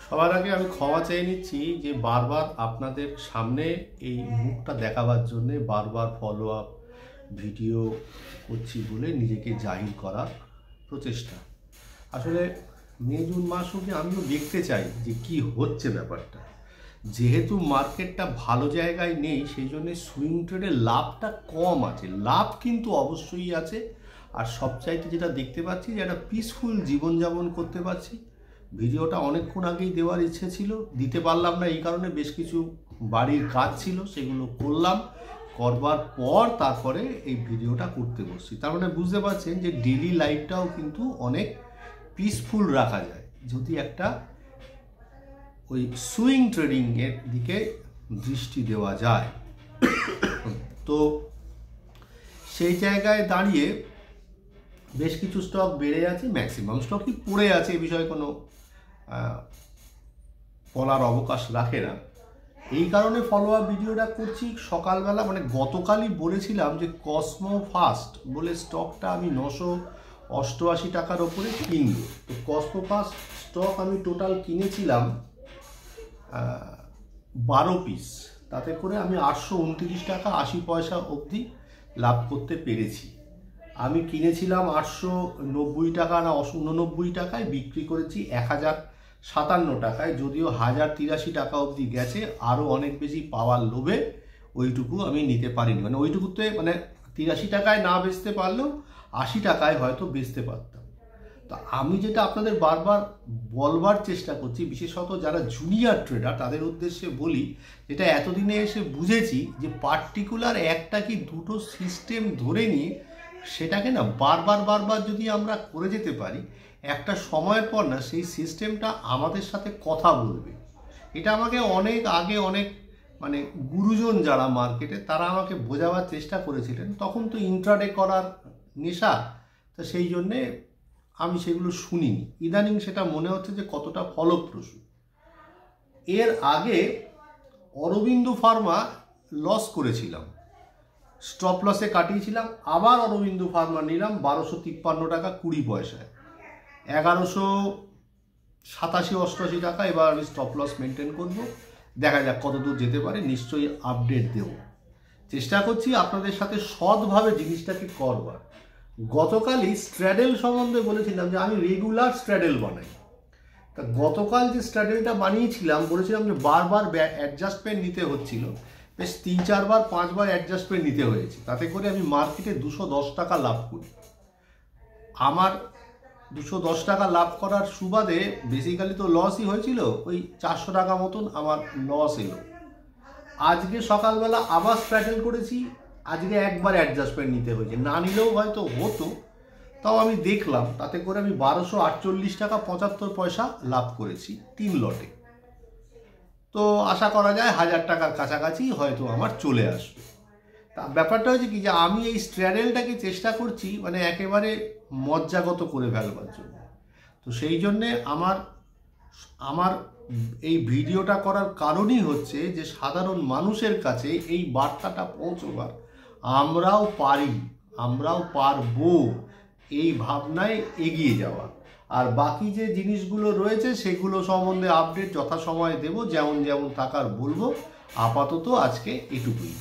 সবার আগে আমি ক্ষমা চেয়ে নিচ্ছি যে বারবার আপনাদের সামনে এই মুখটা দেখাবার জন্যে বারবার ফলো আপ ভিডিও করছি বলে নিজেকে জাহির করার প্রচেষ্টা। আসলে মে জুন মাস অবধি আমিও দেখতে চাই যে কি হচ্ছে ব্যাপারটা। যেহেতু মার্কেটটা ভালো জায়গায় নেই সেই জন্যে সুইং ট্রেডে লাভটা কম আছে, লাভ কিন্তু অবশ্যই আছে। আর সবচাইতে যেটা দেখতে পাচ্ছি যে একটা পিসফুল জীবনযাপন করতে পারছি। ভিডিওটা অনেকক্ষণ আগেই দেওয়ার ইচ্ছে ছিল, দিতে পারলাম না এই কারণে বেশ কিছু বাড়ির কাজ ছিল, সেগুলো করলাম। করবার পর তারপরে এই ভিডিওটা করতে বসছি। তার মানে বুঝতে পারছেন যে ডেইলি লাইফটাও কিন্তু অনেক পিসফুল রাখা যায় যদি একটা ওই সুইং ট্রেডিংয়ের দিকে দৃষ্টি দেওয়া যায়। তো সেই জায়গায় দাঁড়িয়ে বেশ কিছু স্টক বেড়ে আছে, ম্যাক্সিমাম স্টকই পড়ে আছে, এ বিষয়ে কোনো বলার অবকাশ রাখে না। এই কারণে ফলো আপ ভিডিওটা করছি সকালবেলা। মানে গতকালই বলেছিলাম যে কসমো ফাস্ট বলে স্টকটা আমি 988 টাকার ওপরে কিনব। তো কসমো ফাস্ট স্টক আমি টোটাল কিনেছিলাম 12 পিস, তাতে করে আমি 829 টাকা 80 পয়সা অবধি লাভ করতে পেরেছি। আমি কিনেছিলাম 890 টাকা না 89 টাকায়, বিক্রি করেছি 1057 টাকায়। যদিও 1083 টাকা অবধি গেছে, আরও অনেক বেশি পাওয়ার লোভে ওইটুকু আমি নিতে পারিনি। মানে ওইটুকুতে মানে 83 টাকায় না বেচতে পারলেও 80 টাকায় হয়তো বেচতে পারতাম। তো আমি যেটা আপনাদের বারবার বলবার চেষ্টা করছি, বিশেষত যারা জুনিয়র ট্রেডার তাদের উদ্দেশ্যে বলি, যেটা এতদিনে এসে বুঝেছি যে পার্টিকুলার একটা কি দুটো সিস্টেম ধরে নিয়ে সেটাকে না বারবার যদি আমরা করে যেতে পারি, একটা সময়ের পর না সেই সিস্টেমটা আমাদের সাথে কথা বলবে। এটা আমাকে অনেক আগে অনেক মানে গুরুজন যারা মার্কেটে তারা আমাকে বোঝাবার চেষ্টা করেছিলেন। তখন তো ইন্ট্রাডে করার নেশা, তো সেই জন্যে আমি সেগুলো শুনিনি। ইদানিং সেটা মনে হচ্ছে যে কতটা ফলপ্রসূ। এর আগে অরবিন্দ ফার্মা লস করেছিলাম, স্টপ লসে কাটিয়েছিলাম। আবার অরবিন্দ ফার্মা নিলাম 1253 টাকা 20 পয়সায়, 1187-88 টাকা। এবার আমি স্টপ লস মেনটেন করব, দেখা যাক কত দূর যেতে পারে, নিশ্চয়ই আপডেট দেব। চেষ্টা করছি আপনাদের সাথে সৎভাবে জিনিসটাকে করবার। গতকালই স্ট্র্যাডেল সম্বন্ধে বলেছিলাম যে আমি রেগুলার স্ট্র্যাডেল বানাই। তা গতকাল যে স্ট্র্যাডেলটা বানিয়েছিলাম বলেছিলাম যে বারবার অ্যাডজাস্টমেন্ট নিতে হচ্ছিল, বেশ 3-4 বার 5 বার অ্যাডজাস্টমেন্ট নিতে হয়েছে। তাতে করে আমি মার্কেটে 210 টাকা লাভ করি। আমার 210 টাকা লাভ করার সুবাদে বেসিক্যালি তো লসই হয়েছিল, ওই 400 টাকা মতন আমার লস এলো। আজকে সকালবেলা আবার স্ট্র্যাডেল করেছি, আজকে একবার অ্যাডজাস্টমেন্ট নিতে হয়েছে, না নিলেও হয়তো হতো, তাও আমি দেখলাম। তাতে করে আমি 1248 টাকা 75 পয়সা লাভ করেছি 3 লটে। তো আশা করা যায় 1000 টাকার কাছাকাছি হয়তো আমার চলে আসবে। তা ব্যাপারটা হচ্ছে কি যে আমি এই স্ট্র্যাডেলটাকে চেষ্টা করছি মানে একেবারে মজ্জাগত করে ফেলবার জন্য। তো সেই জন্যে আমার এই ভিডিওটা করার কারণই হচ্ছে যে সাধারণ মানুষের কাছে এই বার্তাটা পৌঁছবার, আমরাও পারি, আমরাও পারবো এই ভাবনায় এগিয়ে যাওয়া। আর বাকি যে জিনিসগুলো রয়েছে সেগুলো সম্বন্ধে আপডেট যথাসময়ে দেব, যেমন থাকার বলবো। আপাতত আজকে এটুকুই।